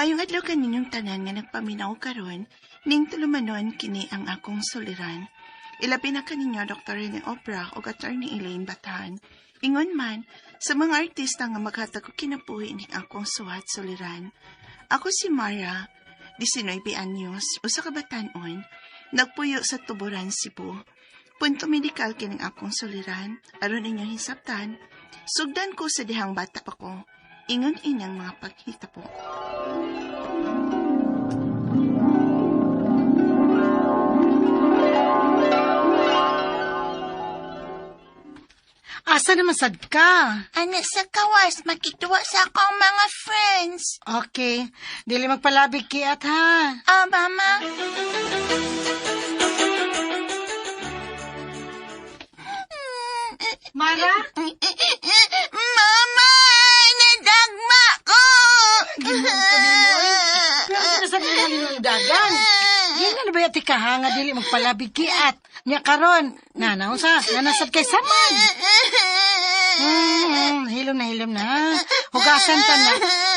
Maayong adlaw kaninyong tanan nga nagpaminaw karon, ning tulumanon kini ang akong suliran. Ilabi na kaninyo Dr. Rene Obra o Attorney Elaine Batan. Ingon man, sa mga artista nga maghatag og kinabuhi ning akong suwat suliran. Ako si Mara, 19 anyos, usa ka batan-on, nagpuyo sa Tuburan, Cebu. Punto medikal kining akong suliran, aron inyong hisabtan, sugdan ko sa dihang bata pa ko, ingon inang mga paghita po. Asa naman sad ka? Ana sa kawas, makituwa sa akong mga friends. Okay, dili magpalabig kiat ha. Mama. Mara? Mama, nadagma ko. Pero sinasabi mo yung dagan. Yan na ba yati ka ha nga dili magpalabig kiat. Nya karon, nanasad kay saman. Hilom na. Hugasan ta na.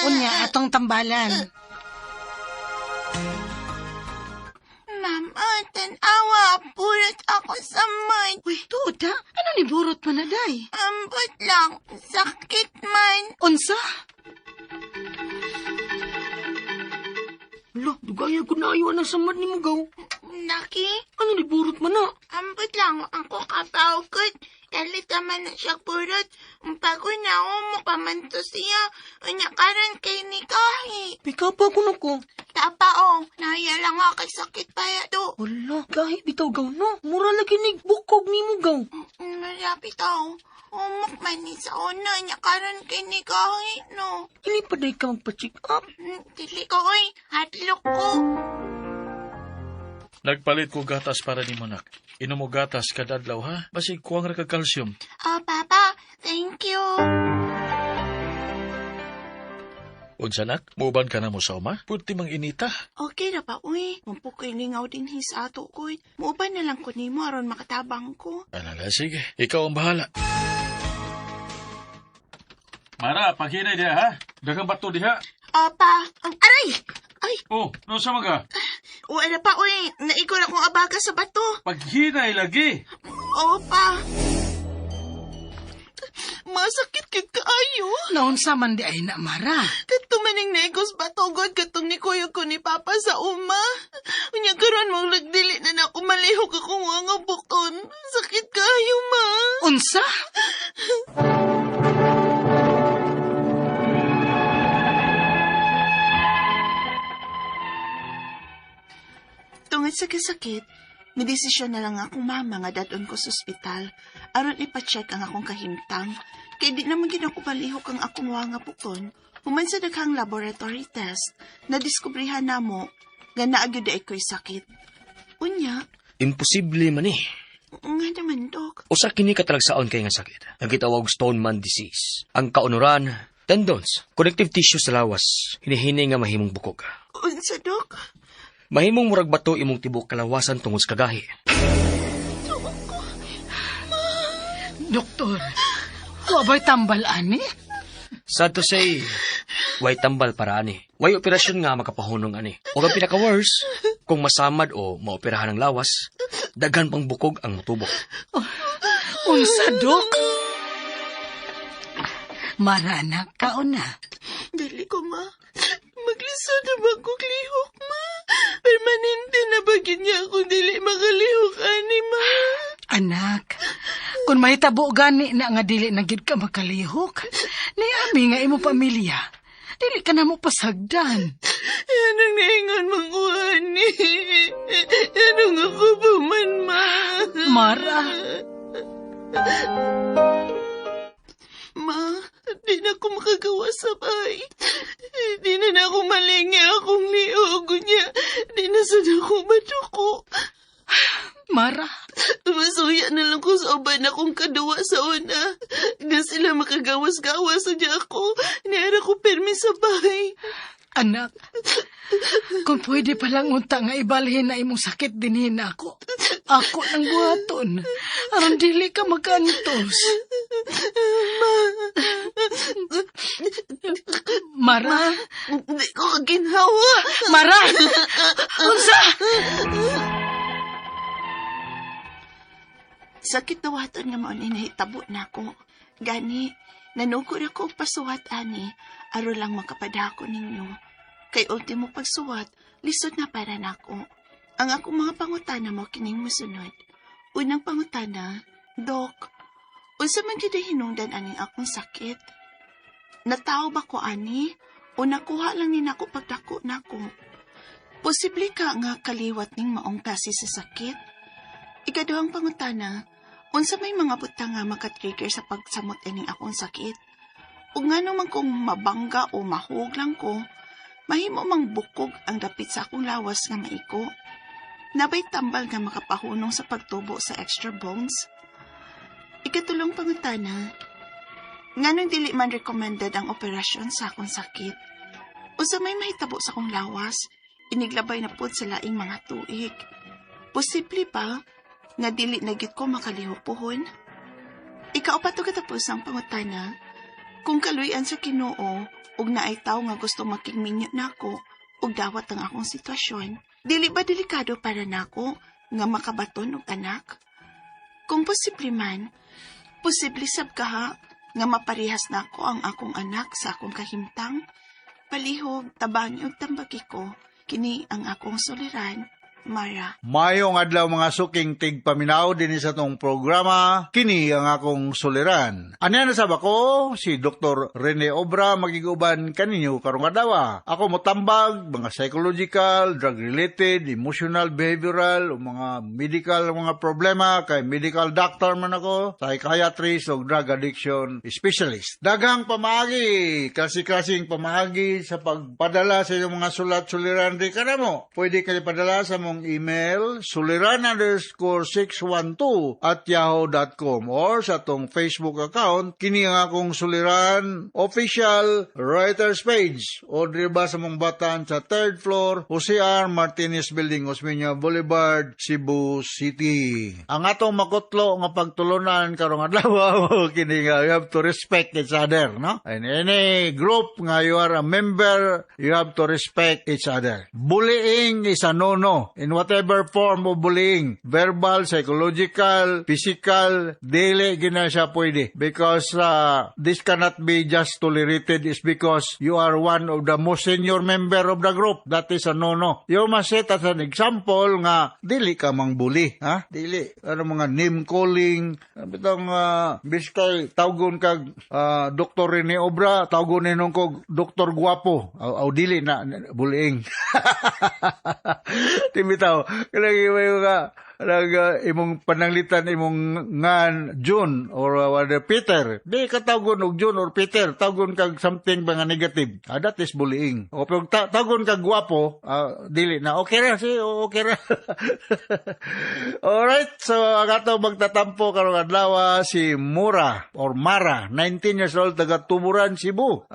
Unya, atong tambalan. Mama, tanawa, purot ako sa mind. Uy, tuda, ano ni burot man na day? Ambot lang, sakit man. Unsa? Lo, dugaya ko na ayaw na samad ni mo gaw. Naki, Ano ni burot man na? ambot lang ako kapawkot. Kalit naman na siya purot. Pagod na ako mukamanto siya. Unya karon kay ni Kahi. Pika pa ko na ko. Tapao, naya lang ako kay sakit pa yato. Wala, gahi bitaw gaw no. Mura lagi ni bukog ni mo gaw. Malapit ako. Umok man ni sa una niya karon kay ni Kahi, no. Ili pa day ka magpa-check up. Dili ko, oy. Hatlok ko. Nagpalit ko gatas para ni Monak. Inom mo gatas kada adlaw ha? Basig kuwang ra kag calcium. Papa, thank you. Unsa nak? Muban ka na mo sa uma? Puti mang inita. Okay na ba, uy? Mampukoy lingaw din his ato ko. Muuban na lang ko nimo aron makatabang ko. Alala, sige. Ikaw ang bahala. Mara, paghinay diha ha? Dagang bato diha. Aray! Ay! Oh, no sa mga? Uy na pa, uy. Naikot akong abaga sa bato. Paghinay lagi. Opa. Masakit kag kaayo. Naunsa man di ay na, Mara. Katumaning naikos batogod katong ni kuya ko ni Papa sa uma. Unya karon mong nagdili na ako malihok akong mga bukon. Sakit kaayo, ma. Unsa? Tungod sa kasakit, midesisyon na lang akong mama nga dadon ko sa ospital aron ipacheck ang akong kahimtang. Kay di naman ako palihok ang akong mga bukon. Human sa daghang laboratory test, nadiskubrihan na mo nga naagyo da ako'y sakit. Unya, Imposible man eh. nga naman, Dok. Usa kini katalagsaon kay nga sakit. Ang gitawag Stoneman disease. Ang kaunuran, tendons, connective tissue sa lawas, hinihini nga mahimong bukog. Unsa, Dok? Mahimong murag bato imong tibok kalawasan tungod sa kagahi. Doktor, wabay tambal ani? Sad to say, way tambal para ani. Way operasyon nga makapahunong ani. O ang pinaka-worse, kung masamad o maoperahan ng lawas, daghan pang bukog ang matubok. Unsa, Dok? Maranak ka na. Dili ko, ma. Maglisod na ba kong lihok, ma? Permanente na ba niya ako dili makalihok, ani, ma? Anak, kung may tabo gani na nga dili na gid ka makalihok, niami nga imo pamilya, dili ka na mo pasagdan. Anong naingon mong ani? Anong ako pa man, ma? Mara. Ma, di na ako makagawa sa bahay. Di na ako malingi akong liog niya. Di na sad ako matuko. Mara. Masuya na lang ko sa uban akong kaduwa sa una. Nga sila makagawas-gawas sa diya ako. Niara ko permi sa bahay. Anak, kung pwede palang unta nga ibalhin na imong sakit dinhin ako. Ako nang buhaton. Aron dili ka magantos. Mara? Hindi ko ginhawa. Mara! Unsa? Sakit dawaton nga maon inahitabo na ko. Gani, nanugod ako og pasuwat ani, aro lang makapadako ninyo. Kay ultimo pagsuwat, lisod na para nako. Ang akong mga pangutana mo kining mosunod. Unang pangutana, Dok, unsa man gyud hinungdan aning akong sakit? Natao ba ko ani o nakuha lang ni nako pagdako nako? Posible ka nga kaliwat ning maong klase sa sakit? Ikaduhang pangutana, unsa may mga butang nga makatrigger sa pagsamot ining akong sakit? Ug ngano man kung mabangga o mahug lang ko, mahimo mang bukog ang dapit sa akong lawas nga maiko. Nabay tambal nga makapahunong sa pagtubo sa extra bones? Ikatulong pangutana, nganong dili man recommended ang operasyon sa akong sakit? Unsa may mahitabo sa akong lawas, iniglabay na pod sa laing mga tuig. Posible pa nga dili na gyud ko makalihupuhon? Ikaupat ug katapos ang pangutana, kung kaluy-an sa Ginoo ug naay tawo nga gusto makigminyo nako ug dawat ang akong sitwasyon, dili ba delikado para nako nga makabaton og anak? Kung posible man, posible sab kaha nga maparehas nako ang akong anak sa akong kahimtang. Palihog, tabangi ug tambagi ko, kini ang akong suliran, Mara. Mayong adlaw mga suking tigpaminaw din sa tong programa, kini ang akong suliran. Ano na sab ako, si Dr. Rene Obra magiguban kaninyo karong adlaw. Ako motambag mga psychological, drug-related, emotional, behavioral, o mga medical mga problema, kay medical doctor man ako, psychiatrist o drug addiction specialist. Daghang pamaagi, klase-klaseng pamaagi sa pagpadala sa inyong mga sulat-suliran di kanamo. Pwede kayo padala sa mong email suliran_612@yahoo.com or sa tong Facebook account kini ang akong suliran official writers page o diba sa mong batan sa 3rd floor Jose R. Martinez Building, Osmeña Boulevard, Cebu City. Ang atong makutlo nga pagtulunan karong adlaw kini nga you have to respect each other, no? In any group nga you are a member, you have to respect each other. Bullying is a no-no in whatever form of bullying, verbal, psychological, physical, dili gina siya pwede because this cannot be just tolerated is because you are one of the most senior member of the group. That is a no-no. You must set as an example nga dili ka mang bully, ha? Dili mga name calling, bitong biskay tawgon kag Dr. Rene Obra, tawgon ninong kog Dr. Guapo. Aw dili na bullying. Timitaw, kalagi may imong pananglitan imong ngan June or Peter. Di ka tawgon og June or Peter, tawgon kag something ba nga negative. That is bullying. O pag tawgon kag guwapo, dili na okay ra okay ra. Alright, so ang ato magtatampo karong adlaw si Mura or Mara, 19 years old, taga Tuburan, Cebu.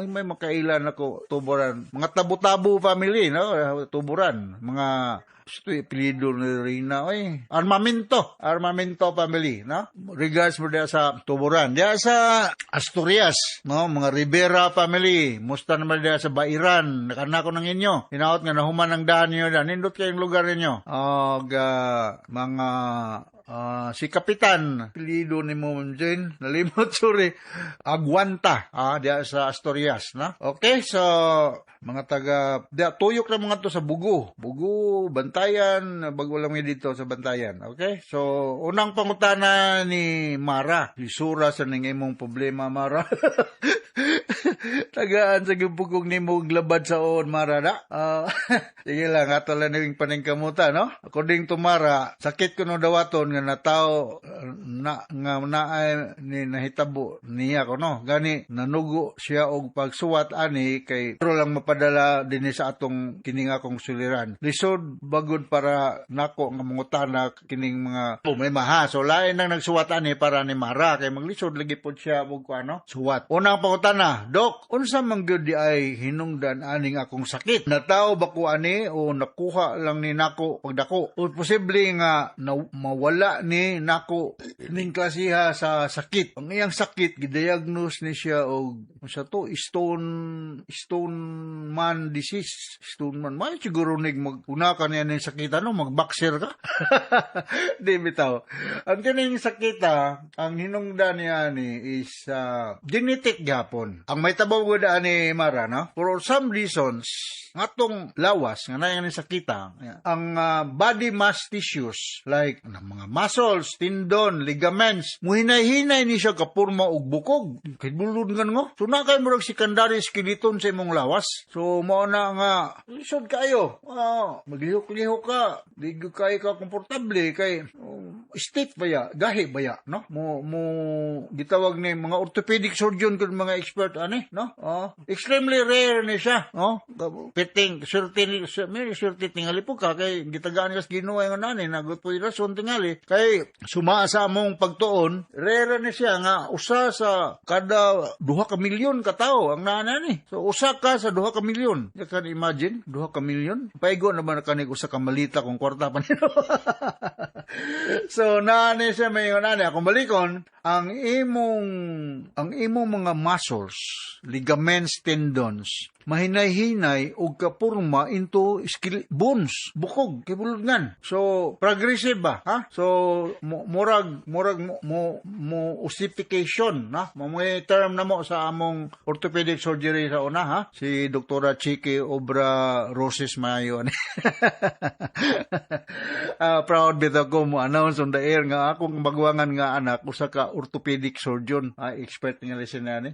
May makailan ako Tuburan. Mga tabu-tabu family, no? Tuburan, mga apelido ni Rina, Armamento family, no? Regards mo dia sa Tuburan. Dia sa Asturias, no? Mga Rivera family. Musta naman dia sa Bairan. Nakana ko ng inyo. Hinaot nga nahuman ang daan niyo dyan. Nindot kayong lugar ninyo. Mga si Kapitan, apelido ni mo dyan, nalimot, sorry, Aguanta, dia sa Asturias, no? Okay, so, mga taga, tuyok na mga to sa Bugo, Bantayan, bago lang dito sa Bantayan, okay? So, unang pangutana ni Mara, lisura sa nangimong problema, Mara. Tagaan sa gipugong ni mo glabad sa on, Mara, na? Sige lang, ato lang yung paningkamuta, no? According to Mara, sakit ko no dawaton nga natao ni nahitabo niya ko, no? Gani, nanugo siya og pagsuwat ani kay pero lang mapadala din sa atong kining akong suliran. Lisod bagod para nako nga mangutana kining mga problema, ha? So, lain nang nagsuwat ani para ni Mara kay maglisod lagi pod siya og ano, suwat. Unang pangutana, Dok, Dok, unsa man gyud di ay hinungdan aning akong sakit? Nataw ba ko ani o nakuha lang ni nako pagdako? O posible nga mawala ni nako ning klasiha sa sakit. Ang iyang sakit gidiagnose ni siya og sa to Stoneman disease. Stoneman man siguro nig maguna ka niya ning sakit ano magboxer ka. Di bitaw. Ang kining sakit ang hinungdan niya ni is genetic gyapon. Ang may tabaw gud ani Mara no? For some reasons ngatong lawas nga nayan ni sakita ang body mass tissues like mga muscles, tendon, ligaments muhinay-hinay ni siya kapurma og bukog kay bulod nga ngo so na kay murag secondary skeleton sa imong lawas so mao na nga lisod kayo maglihok-lihok ka di kay ka komportable kay stiff baya gahi baya no mo gitawag ni mga orthopedic surgeon kun mga expert ani no extremely rare ni siya no piting certain tingali po ka kay gitagaan kas Ginoo nga nani nagutoy rason tingali kay sumaa sa among pagtuon rare ni siya nga usa sa kada 2 ka milyon ka tawo ang nanani so usa ka sa 2 ka milyon you can imagine 2 ka milyon paigo naman kanig usa ka malita kung kwarta pa nito so nani siya may nani akong balikon ang imong mga muscles ligaments tendons mahinay-hinay og kapurma into bones bukog kay buludngan so progressive ba ha so murag mo ossification na mo term na mo sa among orthopedic surgery sa una ha si Doktora Chiki Obra Roses Mayo proud bitaw ko mo announce on the air nga akong bagwangan nga anak usa ka orthopedic surgeon expert nga lesson na ni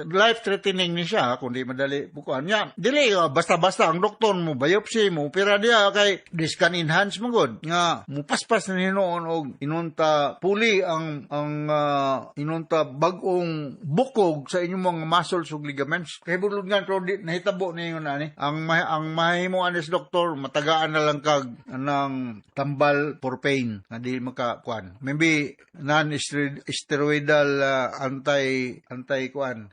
life threatening ni siya kundi madali bukuan niya dili basta-basta ang doktor mo biopsy mo opera dia kay this can enhance mo gud nga mupaspas na hinuon og inunta puli ang inunta bag-ong bukog sa inyong mga muscles ug ligaments kay bulod nga pero nahitabo ninyo ani ang mahimo anis doktor matagaan na lang kag ng tambal for pain nga di makakuan maybe non-steroidal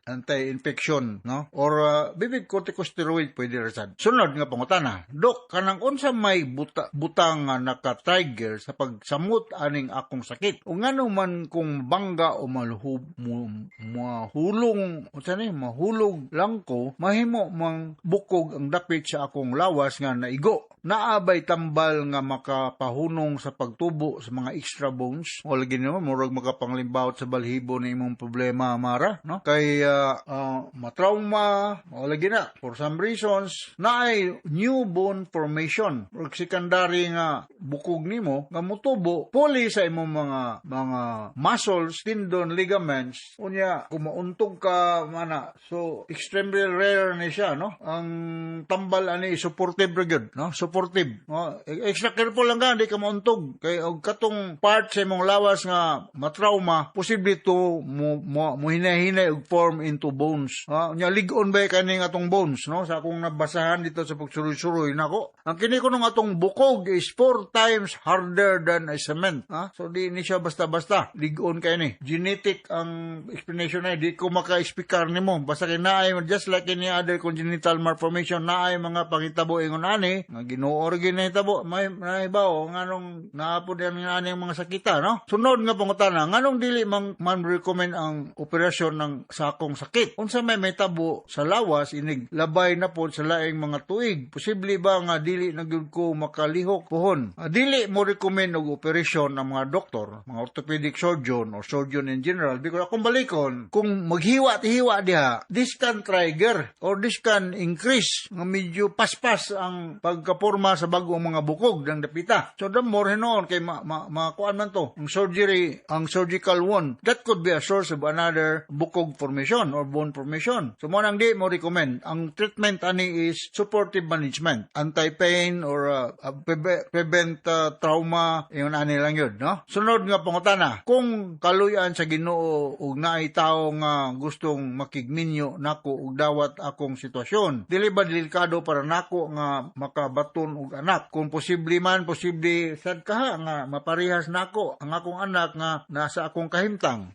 anti-infection no or bibig corticosteroid pwede rasad. Sunod nga pangutana, Dok, kanang unsa may butang nga naka-trigger sa pagsamot aning akong sakit? O ngano man kung bangga o mahulog lang ko, mahimo mang bukog ang dapit sa akong lawas nga naigo. Naabay tambal nga makapahunong sa pagtubo sa mga extra bones. O lagi naman, murag makapanglimbawat sa balhibo na imong problema, Mara. No? Kay matrauma, o lagi na, for some reasons, naay new bone formation. Or secondary nga bukog nimo, nga mutubo, puli sa imong mga muscles, tendon, ligaments. Unya, kung mauntog ka, so extremely rare ni siya, no? Ang tambal ani supportive rigid, no? Supportive. No? Extra careful lang ka, hindi ka mauntog. Kaya og katong part sa imong lawas nga matrauma, posible to mo hinahinay og form into bones. Nya ligon ba kaning atong bones, no? Sa akong nabasahan dito sa pagsuroy-suroy nako. Ang kini ko nung atong bukog is 4 times harder than a cement. So di ni siya basta-basta. Ligon kay ni. Genetic ang explanation ay di ko maka-speaker nimo. Basta kay naay just like any other congenital malformation naay mga pangitabo ingon ani nga Ginoo-origin na hitabo may bawo nganong naapod yan ani ang mga sakita, no? Sunod nga pangutana, nganong dili man recommend ang operasyon ng sa akong sakit? Unsa may tabo sa lawas inig labay na pod sa laing mga tuig. Posible ba nga dili na gyud ko makalihok pohon? Dili mo recommend og operasyon ng mga doktor, mga orthopedic surgeon or surgeon in general because akong balikon kung maghiwa-hiwa diha, this can trigger or this can increase nga medyo paspas ang pagkaporma sa bagong mga bukog ng dapita. So the more hinoon kay makuan man to ang surgical wound that could be a source of another bukog formation or bone formation. So mo nang di mo recommend ang treatment ani is supportive management, anti-pain or prevent trauma yung ani lang yun, no? Sunod nga pangutana, kung kaluyan sa Ginoo ug naay tawo nga gustong makigminyo nako ug dawat akong sitwasyon, dili ba delikado para nako nga makabaton og anak? Kung posible sad kaha nga maparehas nako ang akong anak nga nasa akong kahimtang.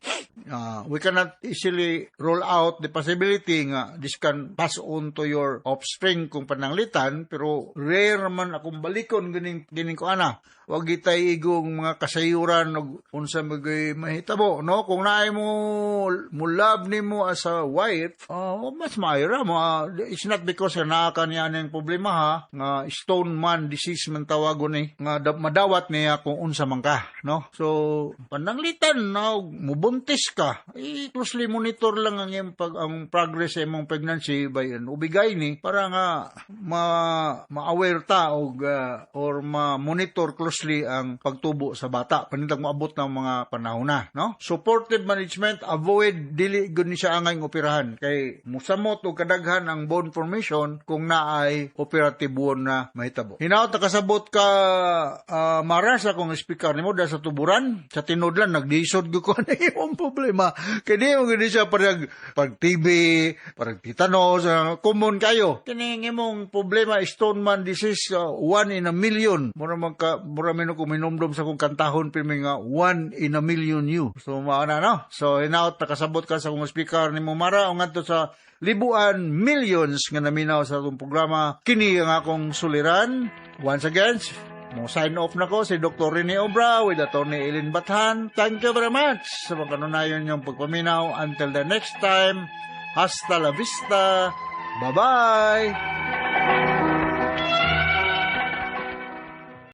We cannot easily rule out the possibility nga this can pass on to your offspring kung pananglitan, pero rare man akong balikon gining ko ana. Wag gitay igong mga kasayuran og unsa magay mahitabo, no? Kung naay mo love nimo as a wife, mas mayra mo. It's not because naa kaniya ning problema ha, nga stone man disease man tawagon ni, nga madawat niya kung unsa man ka, no? So pananglitan na mubuntis ka, closely monitor lang ang progress sa imong pregnancy by ubigay ni para nga ma-aware ta og or ma-monitor closely ang pagtubo sa bata panindang maabot ng mga panahon na, no? Supportive management, avoid dili gud ni siya angay operahan kay musamot og kadaghan ang bone formation kung naay operatibon na mahitabo. Hinaot na kasabot ka maras akong speaker nimo da sa tuburan sa tinudlan nagdisod gyud ko na imong problema kay di mo gid siya pag TB, pag tetanus, common kayo. Kini imong problema stone man disease, 1 in a million. Mura kung minumdum sa kong kantahon pirmi nga 1 in a million you. So maana no. So hinaot nakasabot ka sa kong speaker ni Mara o ngadto sa libuan millions nga naminaw sa atong programa. Kini ang akong suliran. Once again, mo sign off na ko si Dr. Rene Obra with Attorney Eileen Bathan. Thank you very much sa pagkanunayon niyong pagpaminaw. Until the next time, hasta la vista. Bye-bye.